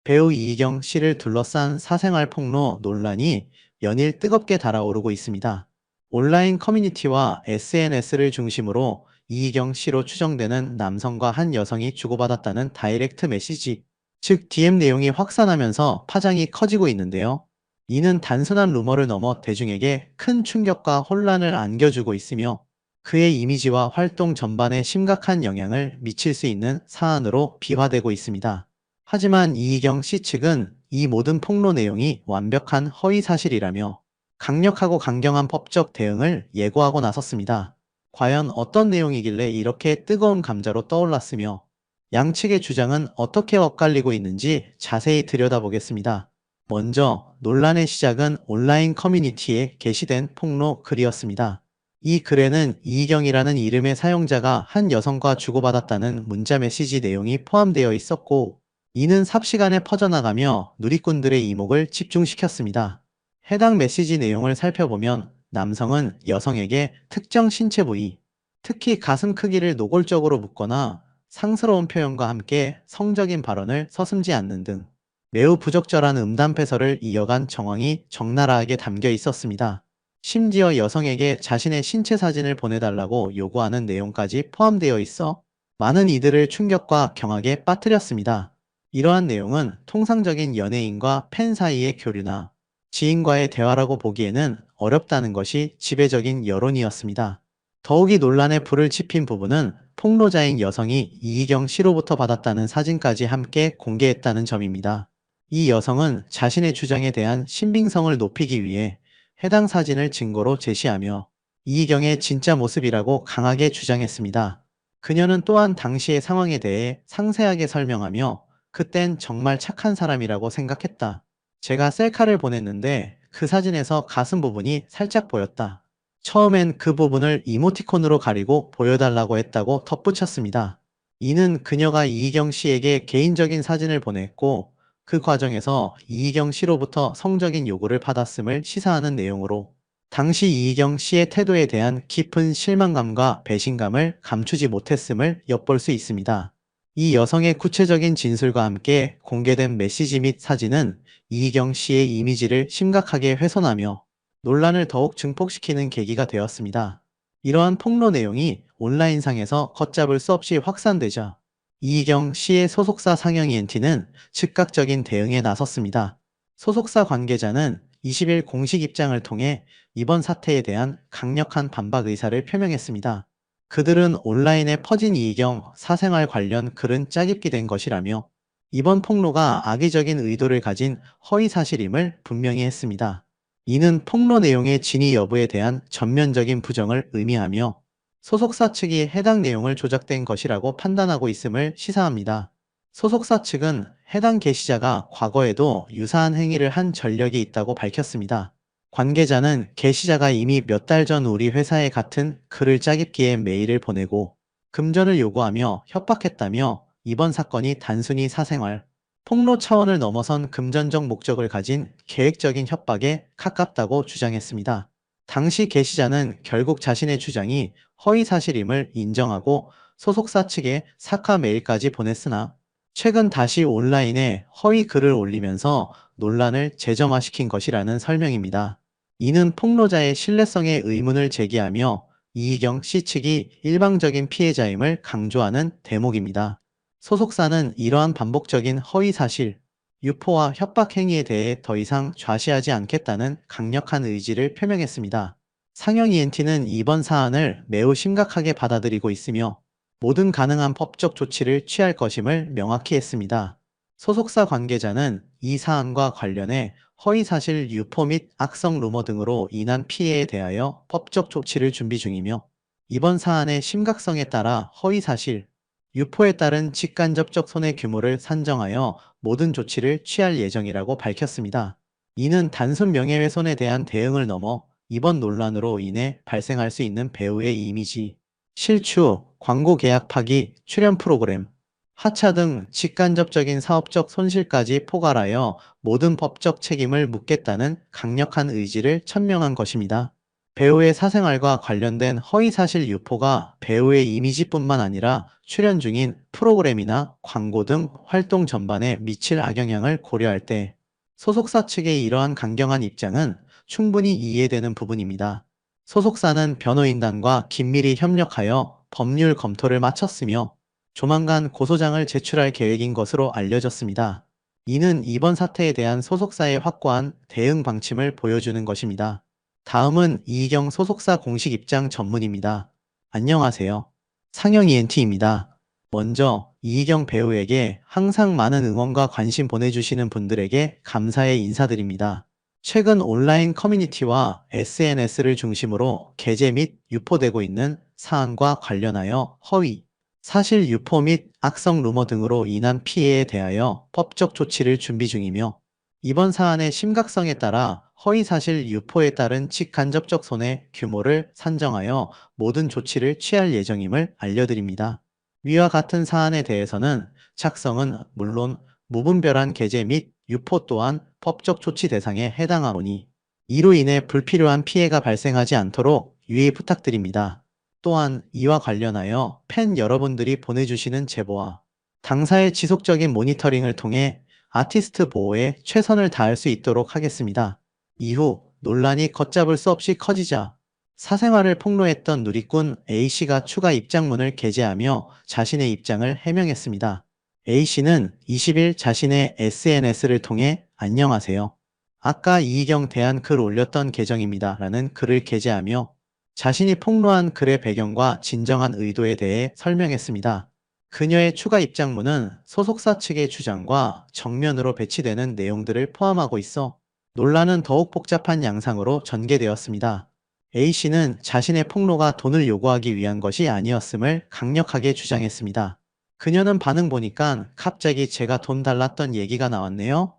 배우 이희경 씨를 둘러싼 사생활 폭로 논란이 연일 뜨겁게 달아오르고 있습니다. 온라인 커뮤니티와 SNS를 중심으로 이희경 씨로 추정되는 남성과 한 여성이 주고받았다는 다이렉트 메시지, 즉 DM 내용이 확산하면서 파장이 커지고 있는데요. 이는 단순한 루머를 넘어 대중에게 큰 충격과 혼란을 안겨주고 있으며 그의 이미지와 활동 전반에 심각한 영향을 미칠 수 있는 사안으로 비화되고 있습니다. 하지만 이희경 씨 측은 이 모든 폭로 내용이 완벽한 허위 사실이라며 강력하고 강경한 법적 대응을 예고하고 나섰습니다. 과연 어떤 내용이길래 이렇게 뜨거운 감자로 떠올랐으며 양측의 주장은 어떻게 엇갈리고 있는지 자세히 들여다보겠습니다. 먼저 논란의 시작은 온라인 커뮤니티에 게시된 폭로 글이었습니다. 이 글에는 이희경이라는 이름의 사용자가 한 여성과 주고받았다는 문자 메시지 내용이 포함되어 있었고, 이는 삽시간에 퍼져나가며 누리꾼들의 이목을 집중시켰습니다. 해당 메시지 내용을 살펴보면 남성은 여성에게 특정 신체 부위, 특히 가슴 크기를 노골적으로 묻거나 상스러운 표현과 함께 성적인 발언을 서슴지 않는 등 매우 부적절한 음담패설을 이어간 정황이 적나라하게 담겨 있었습니다. 심지어 여성에게 자신의 신체 사진을 보내달라고 요구하는 내용까지 포함되어 있어 많은 이들을 충격과 경악에 빠뜨렸습니다. 이러한 내용은 통상적인 연예인과 팬 사이의 교류나 지인과의 대화라고 보기에는 어렵다는 것이 지배적인 여론이었습니다. 더욱이 논란에 불을 지핀 부분은 폭로자인 여성이 이희경 씨로부터 받았다는 사진까지 함께 공개했다는 점입니다. 이 여성은 자신의 주장에 대한 신빙성을 높이기 위해 해당 사진을 증거로 제시하며 이희경의 진짜 모습이라고 강하게 주장했습니다. 그녀는 또한 당시의 상황에 대해 상세하게 설명하며 그땐 정말 착한 사람이라고 생각했다. 제가 셀카를 보냈는데 그 사진에서 가슴 부분이 살짝 보였다. 처음엔 그 부분을 이모티콘으로 가리고 보여달라고 했다고 덧붙였습니다. 이는 그녀가 이희경 씨에게 개인적인 사진을 보냈고 그 과정에서 이희경 씨로부터 성적인 요구를 받았음을 시사하는 내용으로 당시 이희경 씨의 태도에 대한 깊은 실망감과 배신감을 감추지 못했음을 엿볼 수 있습니다. 이 여성의 구체적인 진술과 함께 공개된 메시지 및 사진은 이희경 씨의 이미지를 심각하게 훼손하며 논란을 더욱 증폭시키는 계기가 되었습니다. 이러한 폭로 내용이 온라인상에서 걷잡을 수 없이 확산되자 이희경 씨의 소속사 상영 ENT는 즉각적인 대응에 나섰습니다. 소속사 관계자는 20일 공식 입장을 통해 이번 사태에 대한 강력한 반박 의사를 표명했습니다. 그들은 온라인에 퍼진 이희경 사생활 관련 글은 짜깁기 된 것이라며 이번 폭로가 악의적인 의도를 가진 허위 사실임을 분명히 했습니다. 이는 폭로 내용의 진위 여부에 대한 전면적인 부정을 의미하며 소속사 측이 해당 내용을 조작된 것이라고 판단하고 있음을 시사합니다. 소속사 측은 해당 게시자가 과거에도 유사한 행위를 한 전력이 있다고 밝혔습니다. 관계자는 게시자가 이미 몇 달 전 우리 회사에 같은 글을 짜깁기에 메일을 보내고 금전을 요구하며 협박했다며 이번 사건이 단순히 사생활, 폭로 차원을 넘어선 금전적 목적을 가진 계획적인 협박에 가깝다고 주장했습니다. 당시 게시자는 결국 자신의 주장이 허위 사실임을 인정하고 소속사 측에 사과 메일까지 보냈으나 최근 다시 온라인에 허위 글을 올리면서 논란을 재점화시킨 것이라는 설명입니다. 이는 폭로자의 신뢰성에 의문을 제기하며 이희경 씨 측이 일방적인 피해자임을 강조하는 대목입니다. 소속사는 이러한 반복적인 허위 사실, 유포와 협박 행위에 대해 더 이상 좌시하지 않겠다는 강력한 의지를 표명했습니다. 상영 ENT는 이번 사안을 매우 심각하게 받아들이고 있으며 모든 가능한 법적 조치를 취할 것임을 명확히 했습니다. 소속사 관계자는 이 사안과 관련해 허위사실 유포 및 악성 루머 등으로 인한 피해에 대하여 법적 조치를 준비 중이며 이번 사안의 심각성에 따라 허위사실, 유포에 따른 직간접적 손해 규모를 산정하여 모든 조치를 취할 예정이라고 밝혔습니다. 이는 단순 명예훼손에 대한 대응을 넘어 이번 논란으로 인해 발생할 수 있는 배우의 이미지, 실추, 광고 계약 파기, 출연 프로그램, 하차 등 직간접적인 사업적 손실까지 포괄하여 모든 법적 책임을 묻겠다는 강력한 의지를 천명한 것입니다. 배우의 사생활과 관련된 허위사실 유포가 배우의 이미지뿐만 아니라 출연 중인 프로그램이나 광고 등 활동 전반에 미칠 악영향을 고려할 때 소속사 측의 이러한 강경한 입장은 충분히 이해되는 부분입니다. 소속사는 변호인단과 긴밀히 협력하여 법률 검토를 마쳤으며 조만간 고소장을 제출할 계획인 것으로 알려졌습니다. 이는 이번 사태에 대한 소속사의 확고한 대응 방침을 보여주는 것입니다. 다음은 이희경 소속사 공식 입장 전문입니다. 안녕하세요. 상영 ENT입니다. 먼저 이희경 배우에게 항상 많은 응원과 관심 보내주시는 분들에게 감사의 인사드립니다. 최근 온라인 커뮤니티와 SNS를 중심으로 게재 및 유포되고 있는 사안과 관련하여 허위, 사실 유포 및 악성 루머 등으로 인한 피해에 대하여 법적 조치를 준비 중이며 이번 사안의 심각성에 따라 허위사실 유포에 따른 직간접적 손해 규모를 산정하여 모든 조치를 취할 예정임을 알려드립니다. 위와 같은 사안에 대해서는 작성은 물론 무분별한 게재 및 유포 또한 법적 조치 대상에 해당하오니 이로 인해 불필요한 피해가 발생하지 않도록 유의 부탁드립니다. 또한 이와 관련하여 팬 여러분들이 보내주시는 제보와 당사의 지속적인 모니터링을 통해 아티스트 보호에 최선을 다할 수 있도록 하겠습니다. 이후 논란이 걷잡을 수 없이 커지자 사생활을 폭로했던 누리꾼 A씨가 추가 입장문을 게재하며 자신의 입장을 해명했습니다. A씨는 20일 자신의 SNS를 통해 안녕하세요. 아까 이희경 대한 글 올렸던 계정입니다. 라는 글을 게재하며 자신이 폭로한 글의 배경과 진정한 의도에 대해 설명했습니다. 그녀의 추가 입장문은 소속사 측의 주장과 정면으로 배치되는 내용들을 포함하고 있어 논란은 더욱 복잡한 양상으로 전개되었습니다. A씨는 자신의 폭로가 돈을 요구하기 위한 것이 아니었음을 강력하게 주장했습니다. 그녀는 반응 보니까 갑자기 제가 돈 달랐던 얘기가 나왔네요.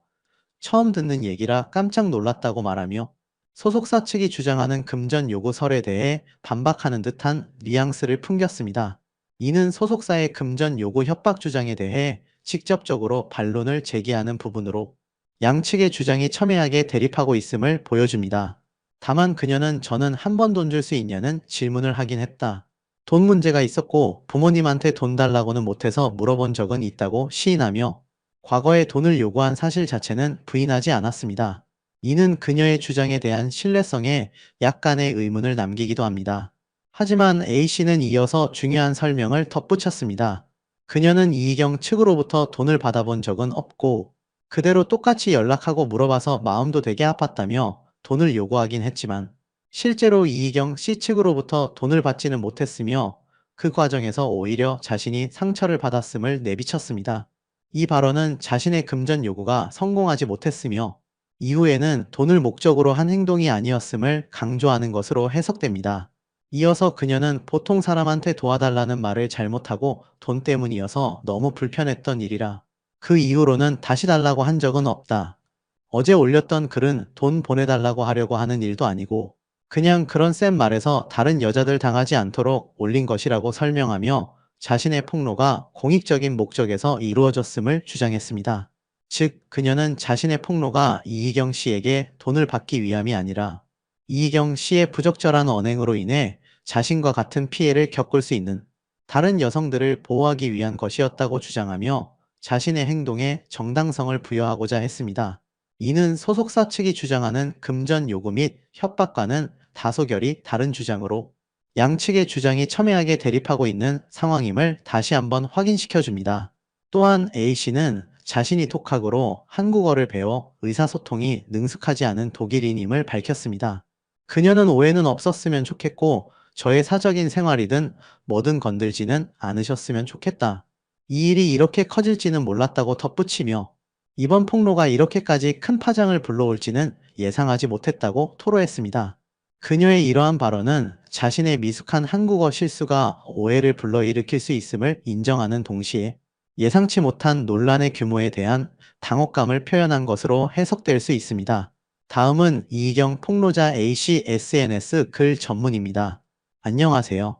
처음 듣는 얘기라 깜짝 놀랐다고 말하며 소속사 측이 주장하는 금전 요구설에 대해 반박하는 듯한 뉘앙스를 풍겼습니다. 이는 소속사의 금전 요구 협박 주장에 대해 직접적으로 반론을 제기하는 부분으로 양측의 주장이 첨예하게 대립하고 있음을 보여줍니다. 다만 그녀는 저는 한 번 돈 줄 수 있냐는 질문을 하긴 했다. 돈 문제가 있었고 부모님한테 돈 달라고는 못해서 물어본 적은 있다고 시인하며 과거에 돈을 요구한 사실 자체는 부인하지 않았습니다. 이는 그녀의 주장에 대한 신뢰성에 약간의 의문을 남기기도 합니다. 하지만 A씨는 이어서 중요한 설명을 덧붙였습니다. 그녀는 이희경 측으로부터 돈을 받아본 적은 없고 그대로 똑같이 연락하고 물어봐서 마음도 되게 아팠다며 돈을 요구하긴 했지만 실제로 이희경 씨 측으로부터 돈을 받지는 못했으며 그 과정에서 오히려 자신이 상처를 받았음을 내비쳤습니다. 이 발언은 자신의 금전 요구가 성공하지 못했으며 이후에는 돈을 목적으로 한 행동이 아니었음을 강조하는 것으로 해석됩니다. 이어서 그녀는 보통 사람한테 도와달라는 말을 잘못하고 돈 때문이어서 너무 불편했던 일이라 그 이후로는 다시 달라고 한 적은 없다. 어제 올렸던 글은 돈 보내달라고 하려고 하는 일도 아니고 그냥 그런 센 말에서 다른 여자들 당하지 않도록 올린 것이라고 설명하며 자신의 폭로가 공익적인 목적에서 이루어졌음을 주장했습니다. 즉, 그녀는 자신의 폭로가 이희경 씨에게 돈을 받기 위함이 아니라 이희경 씨의 부적절한 언행으로 인해 자신과 같은 피해를 겪을 수 있는 다른 여성들을 보호하기 위한 것이었다고 주장하며 자신의 행동에 정당성을 부여하고자 했습니다. 이는 소속사 측이 주장하는 금전 요구 및 협박과는 다소 결이 다른 주장으로 양측의 주장이 첨예하게 대립하고 있는 상황임을 다시 한번 확인시켜 줍니다. 또한 A씨는 자신이 독학으로 한국어를 배워 의사소통이 능숙하지 않은 독일인임을 밝혔습니다. 그녀는 오해는 없었으면 좋겠고 저의 사적인 생활이든 뭐든 건들지는 않으셨으면 좋겠다. 이 일이 이렇게 커질지는 몰랐다고 덧붙이며 이번 폭로가 이렇게까지 큰 파장을 불러올지는 예상하지 못했다고 토로했습니다. 그녀의 이러한 발언은 자신의 미숙한 한국어 실수가 오해를 불러일으킬 수 있음을 인정하는 동시에 예상치 못한 논란의 규모에 대한 당혹감을 표현한 것으로 해석될 수 있습니다. 다음은 이희경 폭로자 A씨 SNS 글 전문입니다. 안녕하세요.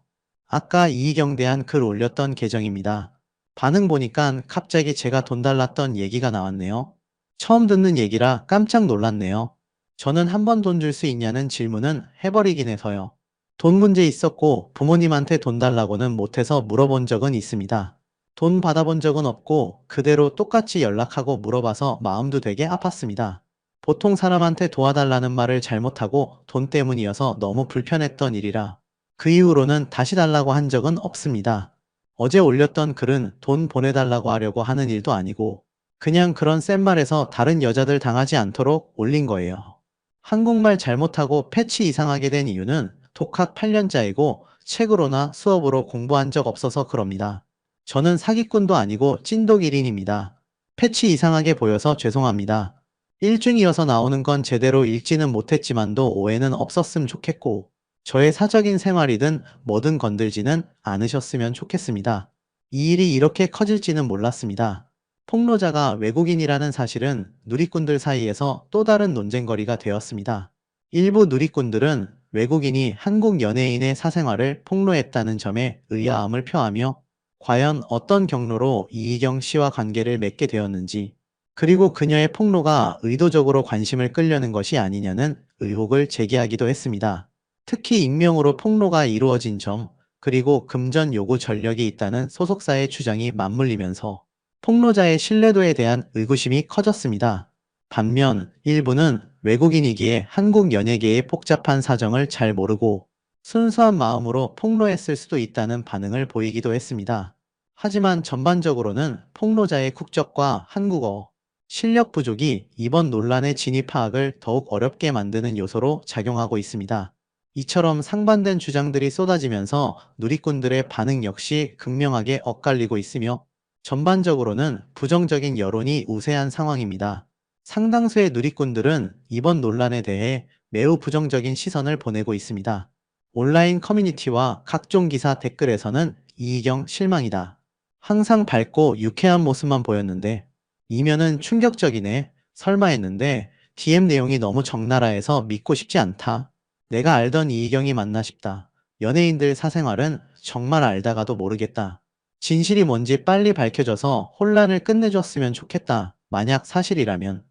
아까 이희경 대한 글 올렸던 계정입니다. 반응 보니까 갑자기 제가 돈 달랐던 얘기가 나왔네요. 처음 듣는 얘기라 깜짝 놀랐네요. 저는 한 번 돈 줄 수 있냐는 질문은 해버리긴 해서요. 돈 문제 있었고 부모님한테 돈 달라고는 못해서 물어본 적은 있습니다. 돈 받아본 적은 없고 그대로 똑같이 연락하고 물어봐서 마음도 되게 아팠습니다. 보통 사람한테 도와달라는 말을 잘못하고 돈 때문이어서 너무 불편했던 일이라 그 이후로는 다시 달라고 한 적은 없습니다. 어제 올렸던 글은 돈 보내달라고 하려고 하는 일도 아니고 그냥 그런 센 말에서 다른 여자들 당하지 않도록 올린 거예요. 한국말 잘못하고 패치 이상하게 된 이유는 독학 8년짜이고 책으로나 수업으로 공부한 적 없어서 그럽니다. 저는 사기꾼도 아니고 찐독 1인입니다. 패치 이상하게 보여서 죄송합니다. 일중이어서 나오는 건 제대로 읽지는 못했지만도 오해는 없었으면 좋겠고 저의 사적인 생활이든 뭐든 건들지는 않으셨으면 좋겠습니다. 이 일이 이렇게 커질지는 몰랐습니다. 폭로자가 외국인이라는 사실은 누리꾼들 사이에서 또 다른 논쟁거리가 되었습니다. 일부 누리꾼들은 외국인이 한국 연예인의 사생활을 폭로했다는 점에 의아함을 표하며 과연 어떤 경로로 이희경 씨와 관계를 맺게 되었는지 그리고 그녀의 폭로가 의도적으로 관심을 끌려는 것이 아니냐는 의혹을 제기하기도 했습니다. 특히 익명으로 폭로가 이루어진 점 그리고 금전 요구 전력이 있다는 소속사의 주장이 맞물리면서 폭로자의 신뢰도에 대한 의구심이 커졌습니다. 반면 일부는 외국인이기에 한국 연예계의 복잡한 사정을 잘 모르고 순수한 마음으로 폭로했을 수도 있다는 반응을 보이기도 했습니다. 하지만 전반적으로는 폭로자의 국적과 한국어, 실력 부족이 이번 논란의 진위 파악을 더욱 어렵게 만드는 요소로 작용하고 있습니다. 이처럼 상반된 주장들이 쏟아지면서 누리꾼들의 반응 역시 극명하게 엇갈리고 있으며 전반적으로는 부정적인 여론이 우세한 상황입니다. 상당수의 누리꾼들은 이번 논란에 대해 매우 부정적인 시선을 보내고 있습니다. 온라인 커뮤니티와 각종 기사 댓글에서는 이희경 실망이다. 항상 밝고 유쾌한 모습만 보였는데 이면은 충격적이네. 설마 했는데 DM 내용이 너무 적나라해서 믿고 싶지 않다. 내가 알던 이희경이 맞나 싶다. 연예인들 사생활은 정말 알다가도 모르겠다. 진실이 뭔지 빨리 밝혀져서 혼란을 끝내줬으면 좋겠다. 만약 사실이라면.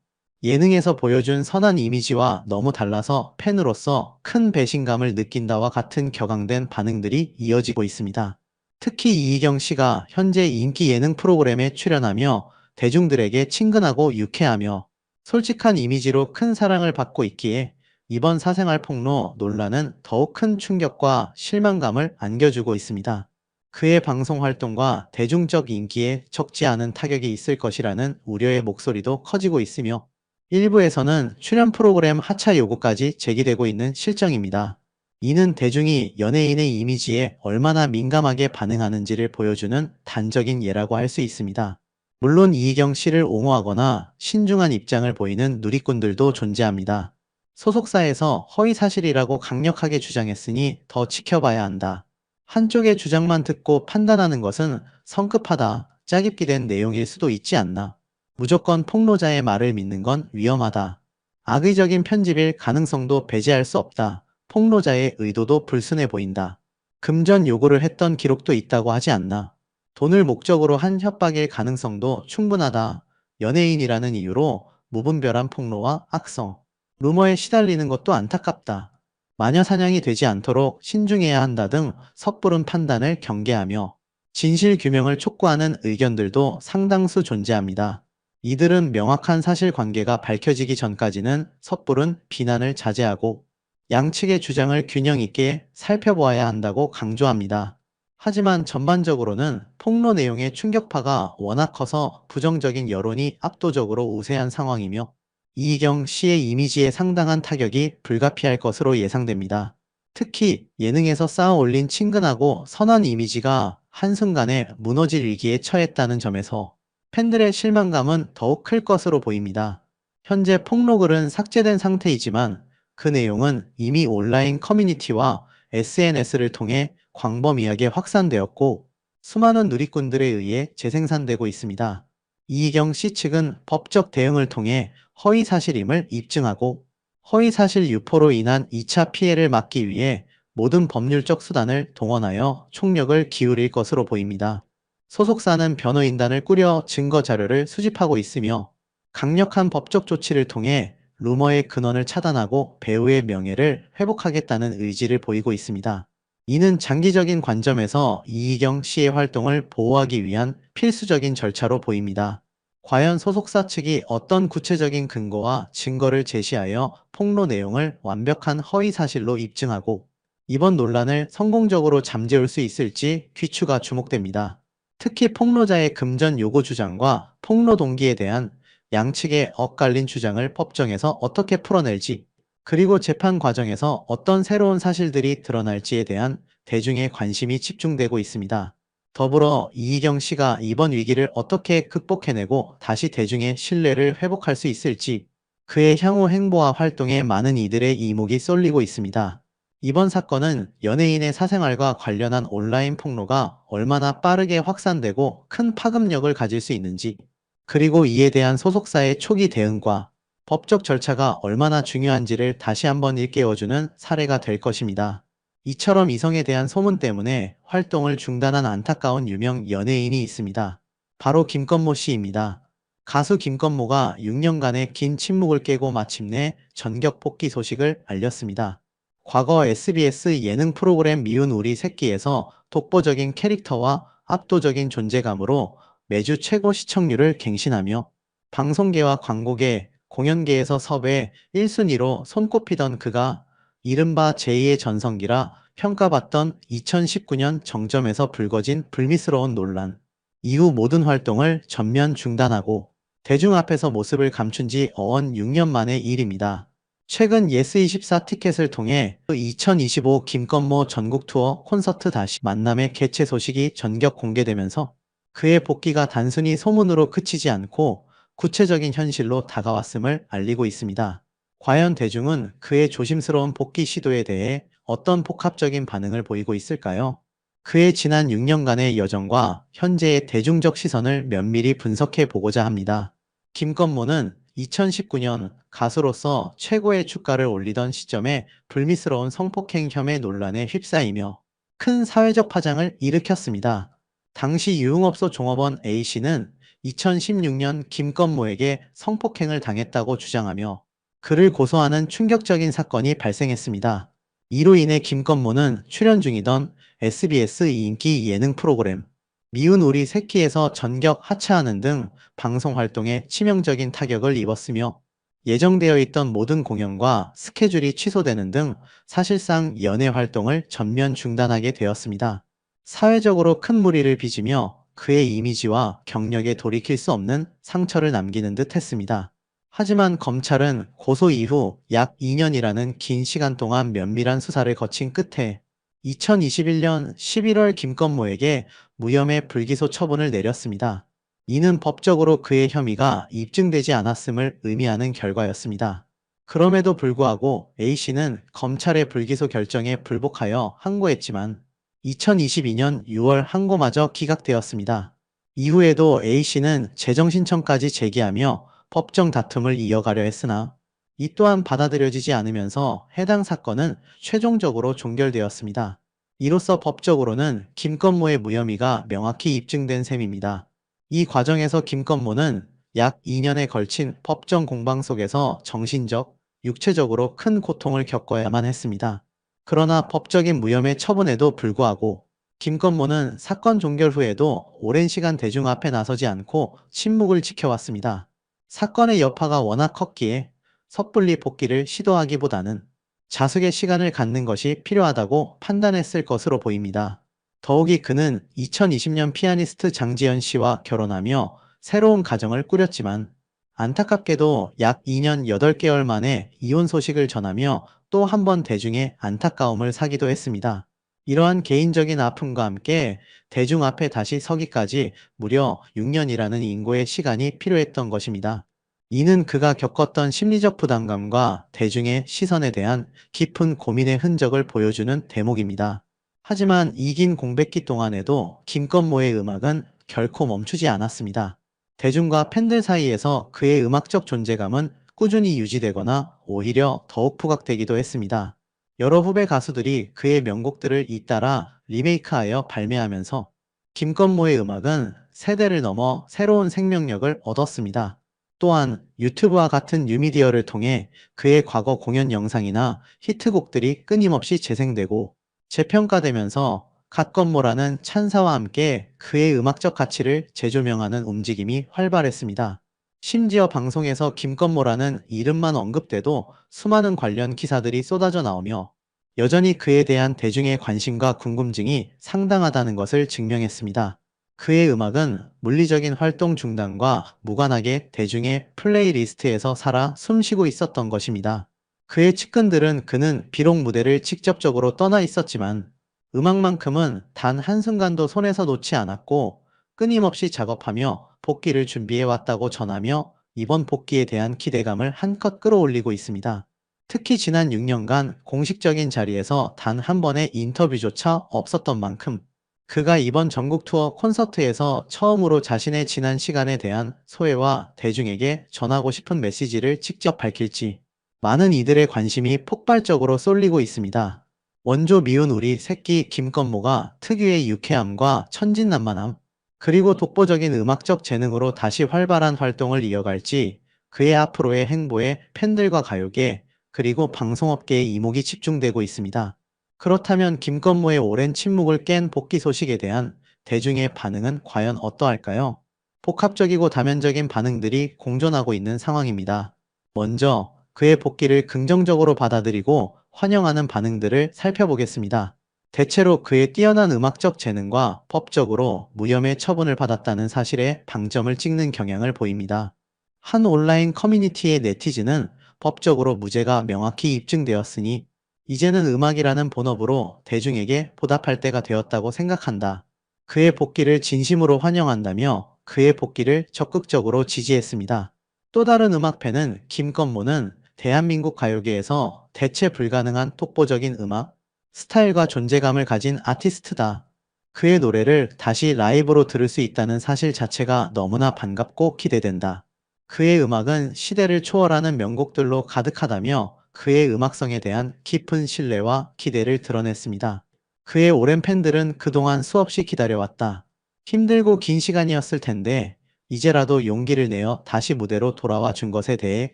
예능에서 보여준 선한 이미지와 너무 달라서 팬으로서 큰 배신감을 느낀다와 같은 격앙된 반응들이 이어지고 있습니다. 특히 이희경 씨가 현재 인기 예능 프로그램에 출연하며 대중들에게 친근하고 유쾌하며 솔직한 이미지로 큰 사랑을 받고 있기에 이번 사생활 폭로 논란은 더욱 큰 충격과 실망감을 안겨주고 있습니다. 그의 방송 활동과 대중적 인기에 적지 않은 타격이 있을 것이라는 우려의 목소리도 커지고 있으며 일부에서는 출연 프로그램 하차 요구까지 제기되고 있는 실정입니다. 이는 대중이 연예인의 이미지에 얼마나 민감하게 반응하는지를 보여주는 단적인 예라고 할 수 있습니다. 물론 이희경 씨를 옹호하거나 신중한 입장을 보이는 누리꾼들도 존재합니다. 소속사에서 허위 사실이라고 강력하게 주장했으니 더 지켜봐야 한다. 한쪽의 주장만 듣고 판단하는 것은 성급하다, 짜깁기 된 내용일 수도 있지 않나. 무조건 폭로자의 말을 믿는 건 위험하다. 악의적인 편집일 가능성도 배제할 수 없다. 폭로자의 의도도 불순해 보인다. 금전 요구를 했던 기록도 있다고 하지 않나. 돈을 목적으로 한 협박일 가능성도 충분하다. 연예인이라는 이유로 무분별한 폭로와 악성, 루머에 시달리는 것도 안타깝다. 마녀 사냥이 되지 않도록 신중해야 한다 등 섣부른 판단을 경계하며 진실 규명을 촉구하는 의견들도 상당수 존재합니다. 이들은 명확한 사실관계가 밝혀지기 전까지는 섣부른 비난을 자제하고 양측의 주장을 균형 있게 살펴보아야 한다고 강조합니다. 하지만 전반적으로는 폭로 내용의 충격파가 워낙 커서 부정적인 여론이 압도적으로 우세한 상황이며 이희경 씨의 이미지에 상당한 타격이 불가피할 것으로 예상됩니다. 특히 예능에서 쌓아 올린 친근하고 선한 이미지가 한순간에 무너질 위기에 처했다는 점에서 팬들의 실망감은 더욱 클 것으로 보입니다. 현재 폭로글은 삭제된 상태이지만 그 내용은 이미 온라인 커뮤니티와 SNS를 통해 광범위하게 확산되었고 수많은 누리꾼들에 의해 재생산되고 있습니다. 이희경 씨 측은 법적 대응을 통해 허위 사실임을 입증하고 허위 사실 유포로 인한 2차 피해를 막기 위해 모든 법률적 수단을 동원하여 총력을 기울일 것으로 보입니다. 소속사는 변호인단을 꾸려 증거 자료를 수집하고 있으며 강력한 법적 조치를 통해 루머의 근원을 차단하고 배우의 명예를 회복하겠다는 의지를 보이고 있습니다. 이는 장기적인 관점에서 이희경 씨의 활동을 보호하기 위한 필수적인 절차로 보입니다. 과연 소속사 측이 어떤 구체적인 근거와 증거를 제시하여 폭로 내용을 완벽한 허위 사실로 입증하고 이번 논란을 성공적으로 잠재울 수 있을지 귀추가 주목됩니다. 특히 폭로자의 금전 요구 주장과 폭로 동기에 대한 양측의 엇갈린 주장을 법정에서 어떻게 풀어낼지, 그리고 재판 과정에서 어떤 새로운 사실들이 드러날지에 대한 대중의 관심이 집중되고 있습니다. 더불어 이희경 씨가 이번 위기를 어떻게 극복해내고 다시 대중의 신뢰를 회복할 수 있을지, 그의 향후 행보와 활동에 많은 이들의 이목이 쏠리고 있습니다. 이번 사건은 연예인의 사생활과 관련한 온라인 폭로가 얼마나 빠르게 확산되고 큰 파급력을 가질 수 있는지, 그리고 이에 대한 소속사의 초기 대응과 법적 절차가 얼마나 중요한지를 다시 한번 일깨워주는 사례가 될 것입니다. 이처럼 이성에 대한 소문 때문에 활동을 중단한 안타까운 유명 연예인이 있습니다. 바로 김건모 씨입니다. 가수 김건모가 6년간의 긴 침묵을 깨고 마침내 전격 복귀 소식을 알렸습니다. 과거 SBS 예능 프로그램 미운 우리 새끼에서 독보적인 캐릭터와 압도적인 존재감으로 매주 최고 시청률을 갱신하며 방송계와 광고계, 공연계에서 섭외 1순위로 손꼽히던 그가 이른바 제2의 전성기라 평가받던 2019년 정점에서 불거진 불미스러운 논란. 이후 모든 활동을 전면 중단하고 대중 앞에서 모습을 감춘 지 어언 6년 만의 일입니다. 최근 예스24 티켓을 통해 2025 김건모 전국 투어 콘서트 다시 만남의 개최 소식이 전격 공개되면서 그의 복귀가 단순히 소문으로 그치지 않고 구체적인 현실로 다가왔음을 알리고 있습니다. 과연 대중은 그의 조심스러운 복귀 시도에 대해 어떤 복합적인 반응을 보이고 있을까요? 그의 지난 6년간의 여정과 현재의 대중적 시선을 면밀히 분석해 보고자 합니다. 김건모는 2019년 가수로서 최고의 주가를 올리던 시점에 불미스러운 성폭행 혐의 논란에 휩싸이며 큰 사회적 파장을 일으켰습니다. 당시 유흥업소 종업원 A씨는 2016년 김건모에게 성폭행을 당했다고 주장하며 그를 고소하는 충격적인 사건이 발생했습니다. 이로 인해 김건모는 출연 중이던 SBS 인기 예능 프로그램 미운 우리 새끼에서 전격 하차하는 등 방송 활동에 치명적인 타격을 입었으며 예정되어 있던 모든 공연과 스케줄이 취소되는 등 사실상 연예 활동을 전면 중단하게 되었습니다. 사회적으로 큰 무리를 빚으며 그의 이미지와 경력에 돌이킬 수 없는 상처를 남기는 듯 했습니다. 하지만 검찰은 고소 이후 약 2년이라는 긴 시간 동안 면밀한 수사를 거친 끝에 2021년 11월 김건모에게 무혐의 불기소 처분을 내렸습니다. 이는 법적으로 그의 혐의가 입증되지 않았음을 의미하는 결과였습니다. 그럼에도 불구하고 A씨는 검찰의 불기소 결정에 불복하여 항고했지만 2022년 6월 항고마저 기각되었습니다. 이후에도 A씨는 재정신청까지 제기하며 법정 다툼을 이어가려 했으나 이 또한 받아들여지지 않으면서 해당 사건은 최종적으로 종결되었습니다. 이로써 법적으로는 김건모의 무혐의가 명확히 입증된 셈입니다. 이 과정에서 김건모는 약 2년에 걸친 법정 공방 속에서 정신적, 육체적으로 큰 고통을 겪어야만 했습니다. 그러나 법적인 무혐의 처분에도 불구하고 김건모는 사건 종결 후에도 오랜 시간 대중 앞에 나서지 않고 침묵을 지켜왔습니다. 사건의 여파가 워낙 컸기에 섣불리 복귀를 시도하기보다는 자숙의 시간을 갖는 것이 필요하다고 판단했을 것으로 보입니다. 더욱이 그는 2020년 피아니스트 장지연 씨와 결혼하며 새로운 가정을 꾸렸지만 안타깝게도 약 2년 8개월 만에 이혼 소식을 전하며 또 한 번 대중의 안타까움을 사기도 했습니다. 이러한 개인적인 아픔과 함께 대중 앞에 다시 서기까지 무려 6년이라는 인고의 시간이 필요했던 것입니다. 이는 그가 겪었던 심리적 부담감과 대중의 시선에 대한 깊은 고민의 흔적을 보여주는 대목입니다. 하지만 이 긴 공백기 동안에도 김건모의 음악은 결코 멈추지 않았습니다. 대중과 팬들 사이에서 그의 음악적 존재감은 꾸준히 유지되거나 오히려 더욱 부각되기도 했습니다. 여러 후배 가수들이 그의 명곡들을 잇따라 리메이크하여 발매하면서 김건모의 음악은 세대를 넘어 새로운 생명력을 얻었습니다. 또한 유튜브와 같은 뉴미디어를 통해 그의 과거 공연 영상이나 히트곡들이 끊임없이 재생되고 재평가되면서 갓건모라는 찬사와 함께 그의 음악적 가치를 재조명하는 움직임이 활발했습니다. 심지어 방송에서 김건모라는 이름만 언급돼도 수많은 관련 기사들이 쏟아져 나오며 여전히 그에 대한 대중의 관심과 궁금증이 상당하다는 것을 증명했습니다. 그의 음악은 물리적인 활동 중단과 무관하게 대중의 플레이리스트에서 살아 숨쉬고 있었던 것입니다. 그의 측근들은 그는 비록 무대를 직접적으로 떠나 있었지만 음악만큼은 단 한순간도 손에서 놓지 않았고 끊임없이 작업하며 복귀를 준비해 왔다고 전하며 이번 복귀에 대한 기대감을 한껏 끌어올리고 있습니다. 특히 지난 6년간 공식적인 자리에서 단 한 번의 인터뷰조차 없었던 만큼 그가 이번 전국 투어 콘서트에서 처음으로 자신의 지난 시간에 대한 소회와 대중에게 전하고 싶은 메시지를 직접 밝힐지 많은 이들의 관심이 폭발적으로 쏠리고 있습니다. 원조 미운 우리 새끼 김건모가 특유의 유쾌함과 천진난만함, 그리고 독보적인 음악적 재능으로 다시 활발한 활동을 이어갈지 그의 앞으로의 행보에 팬들과 가요계, 그리고 방송업계의 이목이 집중되고 있습니다. 그렇다면 김건모의 오랜 침묵을 깬 복귀 소식에 대한 대중의 반응은 과연 어떠할까요? 복합적이고 다면적인 반응들이 공존하고 있는 상황입니다. 먼저 그의 복귀를 긍정적으로 받아들이고 환영하는 반응들을 살펴보겠습니다. 대체로 그의 뛰어난 음악적 재능과 법적으로 무혐의 처분을 받았다는 사실에 방점을 찍는 경향을 보입니다. 한 온라인 커뮤니티의 네티즌은 법적으로 무죄가 명확히 입증되었으니 이제는 음악이라는 본업으로 대중에게 보답할 때가 되었다고 생각한다. 그의 복귀를 진심으로 환영한다며 그의 복귀를 적극적으로 지지했습니다. 또 다른 음악팬은 김건모는 대한민국 가요계에서 대체 불가능한 독보적인 음악, 스타일과 존재감을 가진 아티스트다. 그의 노래를 다시 라이브로 들을 수 있다는 사실 자체가 너무나 반갑고 기대된다. 그의 음악은 시대를 초월하는 명곡들로 가득하다며 그의 음악성에 대한 깊은 신뢰와 기대를 드러냈습니다. 그의 오랜 팬들은 그동안 수없이 기다려왔다. 힘들고 긴 시간이었을 텐데 이제라도 용기를 내어 다시 무대로 돌아와 준 것에 대해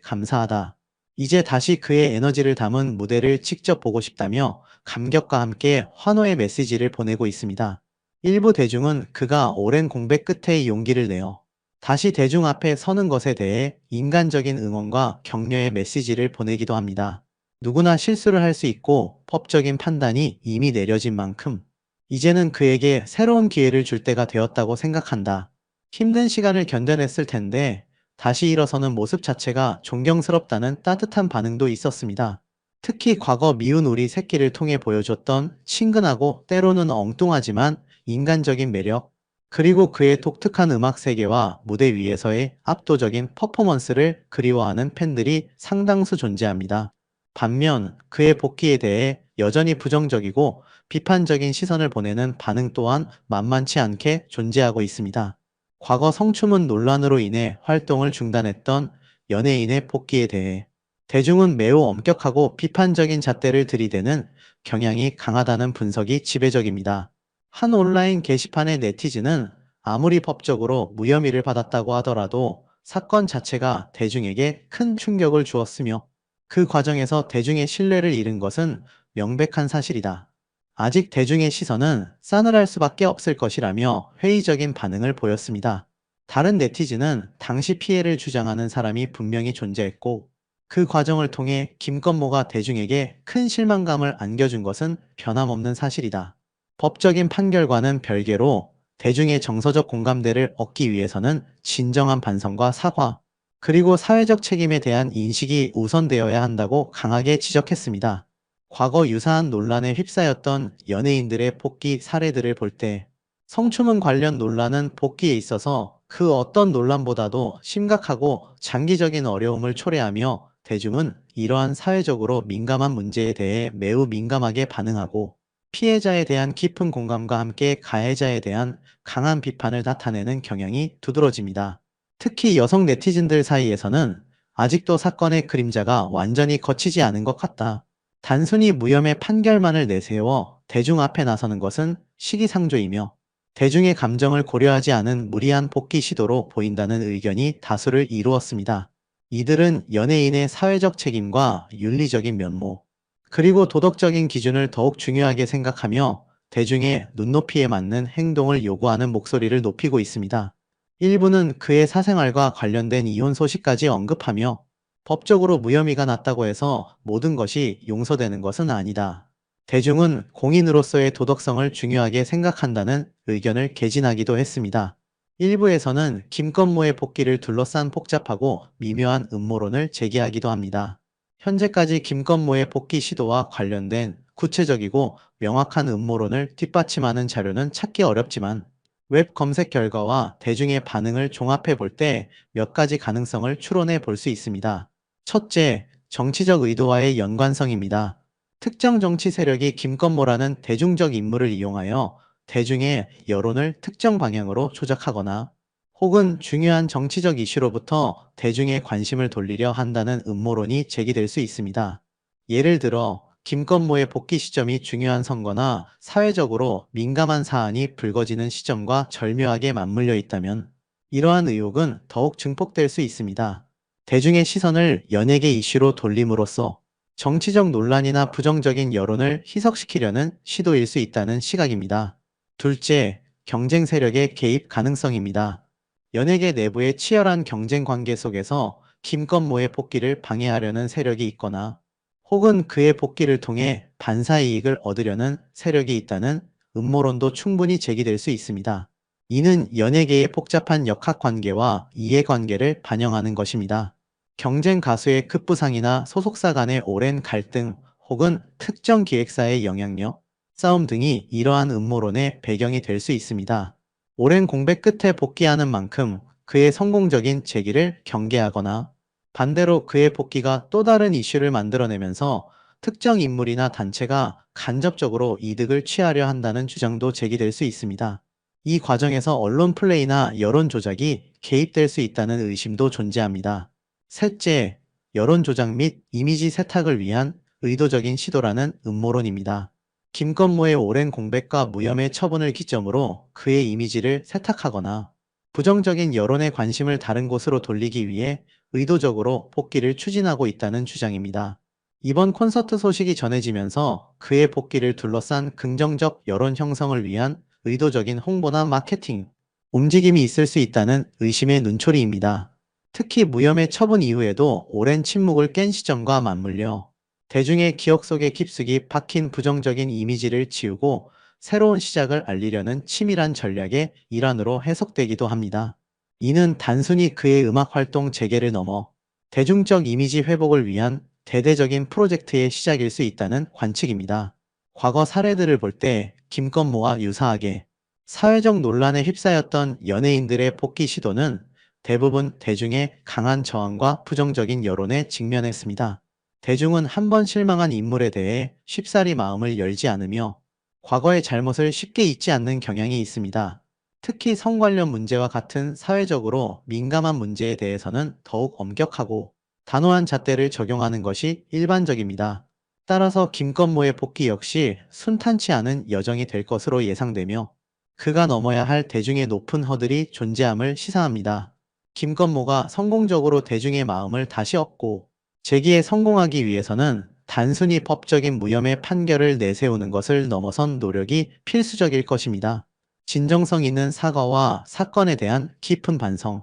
감사하다. 이제 다시 그의 에너지를 담은 무대를 직접 보고 싶다며 감격과 함께 환호의 메시지를 보내고 있습니다. 일부 대중은 그가 오랜 공백 끝에 용기를 내어 다시 대중 앞에 서는 것에 대해 인간적인 응원과 격려의 메시지를 보내기도 합니다. 누구나 실수를 할 수 있고 법적인 판단이 이미 내려진 만큼 이제는 그에게 새로운 기회를 줄 때가 되었다고 생각한다. 힘든 시간을 견뎌냈을 텐데 다시 일어서는 모습 자체가 존경스럽다는 따뜻한 반응도 있었습니다. 특히 과거 미운 우리 새끼를 통해 보여줬던 친근하고 때로는 엉뚱하지만 인간적인 매력, 그리고 그의 독특한 음악 세계와 무대 위에서의 압도적인 퍼포먼스를 그리워하는 팬들이 상당수 존재합니다. 반면 그의 복귀에 대해 여전히 부정적이고 비판적인 시선을 보내는 반응 또한 만만치 않게 존재하고 있습니다. 과거 성추문 논란으로 인해 활동을 중단했던 연예인의 복귀에 대해 대중은 매우 엄격하고 비판적인 잣대를 들이대는 경향이 강하다는 분석이 지배적입니다. 한 온라인 게시판의 네티즌은 아무리 법적으로 무혐의를 받았다고 하더라도 사건 자체가 대중에게 큰 충격을 주었으며 그 과정에서 대중의 신뢰를 잃은 것은 명백한 사실이다. 아직 대중의 시선은 싸늘할 수밖에 없을 것이라며 회의적인 반응을 보였습니다. 다른 네티즌은 당시 피해를 주장하는 사람이 분명히 존재했고 그 과정을 통해 김건모가 대중에게 큰 실망감을 안겨준 것은 변함없는 사실이다. 법적인 판결과는 별개로 대중의 정서적 공감대를 얻기 위해서는 진정한 반성과 사과, 그리고 사회적 책임에 대한 인식이 우선되어야 한다고 강하게 지적했습니다. 과거 유사한 논란에 휩싸였던 연예인들의 복귀 사례들을 볼 때 성추문 관련 논란은 복귀에 있어서 그 어떤 논란보다도 심각하고 장기적인 어려움을 초래하며 대중은 이러한 사회적으로 민감한 문제에 대해 매우 민감하게 반응하고 피해자에 대한 깊은 공감과 함께 가해자에 대한 강한 비판을 나타내는 경향이 두드러집니다. 특히 여성 네티즌들 사이에서는 아직도 사건의 그림자가 완전히 걷히지 않은 것 같다. 단순히 무혐의 판결만을 내세워 대중 앞에 나서는 것은 시기상조이며 대중의 감정을 고려하지 않은 무리한 복귀 시도로 보인다는 의견이 다수를 이루었습니다. 이들은 연예인의 사회적 책임과 윤리적인 면모, 그리고 도덕적인 기준을 더욱 중요하게 생각하며 대중의 눈높이에 맞는 행동을 요구하는 목소리를 높이고 있습니다. 일부는 그의 사생활과 관련된 이혼 소식까지 언급하며 법적으로 무혐의가 났다고 해서 모든 것이 용서되는 것은 아니다. 대중은 공인으로서의 도덕성을 중요하게 생각한다는 의견을 개진하기도 했습니다. 일부에서는 김건모의 복귀를 둘러싼 복잡하고 미묘한 음모론을 제기하기도 합니다. 현재까지 김건모의 복귀 시도와 관련된 구체적이고 명확한 음모론을 뒷받침하는 자료는 찾기 어렵지만 웹 검색 결과와 대중의 반응을 종합해 볼 때 몇 가지 가능성을 추론해 볼 수 있습니다. 첫째, 정치적 의도와의 연관성입니다. 특정 정치 세력이 김건모라는 대중적 인물을 이용하여 대중의 여론을 특정 방향으로 조작하거나 혹은 중요한 정치적 이슈로부터 대중의 관심을 돌리려 한다는 음모론이 제기될 수 있습니다. 예를 들어 김건모의 복귀 시점이 중요한 선거나 사회적으로 민감한 사안이 불거지는 시점과 절묘하게 맞물려 있다면 이러한 의혹은 더욱 증폭될 수 있습니다. 대중의 시선을 연예계 이슈로 돌림으로써 정치적 논란이나 부정적인 여론을 희석시키려는 시도일 수 있다는 시각입니다. 둘째, 경쟁 세력의 개입 가능성입니다. 연예계 내부의 치열한 경쟁 관계 속에서 김건모의 복귀를 방해하려는 세력이 있거나 혹은 그의 복귀를 통해 반사 이익을 얻으려는 세력이 있다는 음모론도 충분히 제기될 수 있습니다. 이는 연예계의 복잡한 역학관계와 이해관계를 반영하는 것입니다. 경쟁 가수의 급부상이나 소속사 간의 오랜 갈등 혹은 특정 기획사의 영향력, 싸움 등이 이러한 음모론의 배경이 될 수 있습니다. 오랜 공백 끝에 복귀하는 만큼 그의 성공적인 재기를 경계하거나 반대로 그의 복귀가 또 다른 이슈를 만들어내면서 특정 인물이나 단체가 간접적으로 이득을 취하려 한다는 주장도 제기될 수 있습니다. 이 과정에서 언론 플레이나 여론 조작이 개입될 수 있다는 의심도 존재합니다. 셋째, 여론 조작 및 이미지 세탁을 위한 의도적인 시도라는 음모론입니다. 김건모의 오랜 공백과 무혐의 처분을 기점으로 그의 이미지를 세탁하거나 부정적인 여론의 관심을 다른 곳으로 돌리기 위해 의도적으로 복귀를 추진하고 있다는 주장입니다. 이번 콘서트 소식이 전해지면서 그의 복귀를 둘러싼 긍정적 여론 형성을 위한 의도적인 홍보나 마케팅 움직임이 있을 수 있다는 의심의 눈초리입니다. 특히 무혐의 처분 이후에도 오랜 침묵을 깬 시점과 맞물려 대중의 기억 속에 깊숙이 박힌 부정적인 이미지를 지우고 새로운 시작을 알리려는 치밀한 전략의 일환으로 해석되기도 합니다. 이는 단순히 그의 음악 활동 재개를 넘어 대중적 이미지 회복을 위한 대대적인 프로젝트의 시작일 수 있다는 관측입니다. 과거 사례들을 볼 때 김건모와 유사하게 사회적 논란에 휩싸였던 연예인들의 복귀 시도는 대부분 대중의 강한 저항과 부정적인 여론에 직면했습니다. 대중은 한 번 실망한 인물에 대해 쉽사리 마음을 열지 않으며 과거의 잘못을 쉽게 잊지 않는 경향이 있습니다. 특히 성 관련 문제와 같은 사회적으로 민감한 문제에 대해서는 더욱 엄격하고 단호한 잣대를 적용하는 것이 일반적입니다. 따라서 김건모의 복귀 역시 순탄치 않은 여정이 될 것으로 예상되며 그가 넘어야 할 대중의 높은 허들이 존재함을 시사합니다. 김건모가 성공적으로 대중의 마음을 다시 얻고 재기에 성공하기 위해서는 단순히 법적인 무혐의 판결을 내세우는 것을 넘어선 노력이 필수적일 것입니다. 진정성 있는 사과와 사건에 대한 깊은 반성,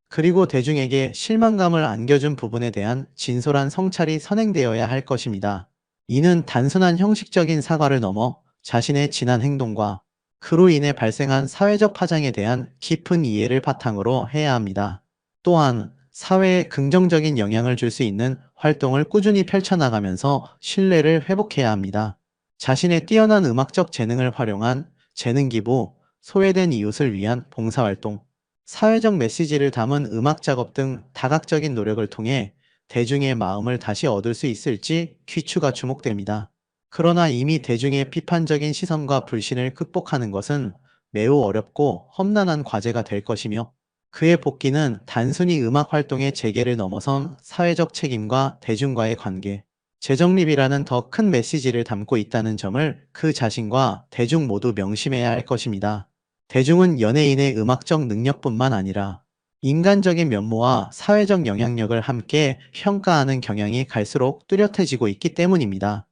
그리고 대중에게 실망감을 안겨준 부분에 대한 진솔한 성찰이 선행되어야 할 것입니다. 이는 단순한 형식적인 사과를 넘어 자신의 지난 행동과 그로 인해 발생한 사회적 파장에 대한 깊은 이해를 바탕으로 해야 합니다. 또한 사회에 긍정적인 영향을 줄 수 있는 활동을 꾸준히 펼쳐나가면서 신뢰를 회복해야 합니다. 자신의 뛰어난 음악적 재능을 활용한 재능 기부, 소외된 이웃을 위한 봉사활동, 사회적 메시지를 담은 음악 작업 등 다각적인 노력을 통해 대중의 마음을 다시 얻을 수 있을지 귀추가 주목됩니다. 그러나 이미 대중의 비판적인 시선과 불신을 극복하는 것은 매우 어렵고 험난한 과제가 될 것이며 그의 복귀는 단순히 음악 활동의 재개를 넘어선 사회적 책임과 대중과의 관계, 재정립이라는 더 큰 메시지를 담고 있다는 점을 그 자신과 대중 모두 명심해야 할 것입니다. 대중은 연예인의 음악적 능력뿐만 아니라 인간적인 면모와 사회적 영향력을 함께 평가하는 경향이 갈수록 뚜렷해지고 있기 때문입니다.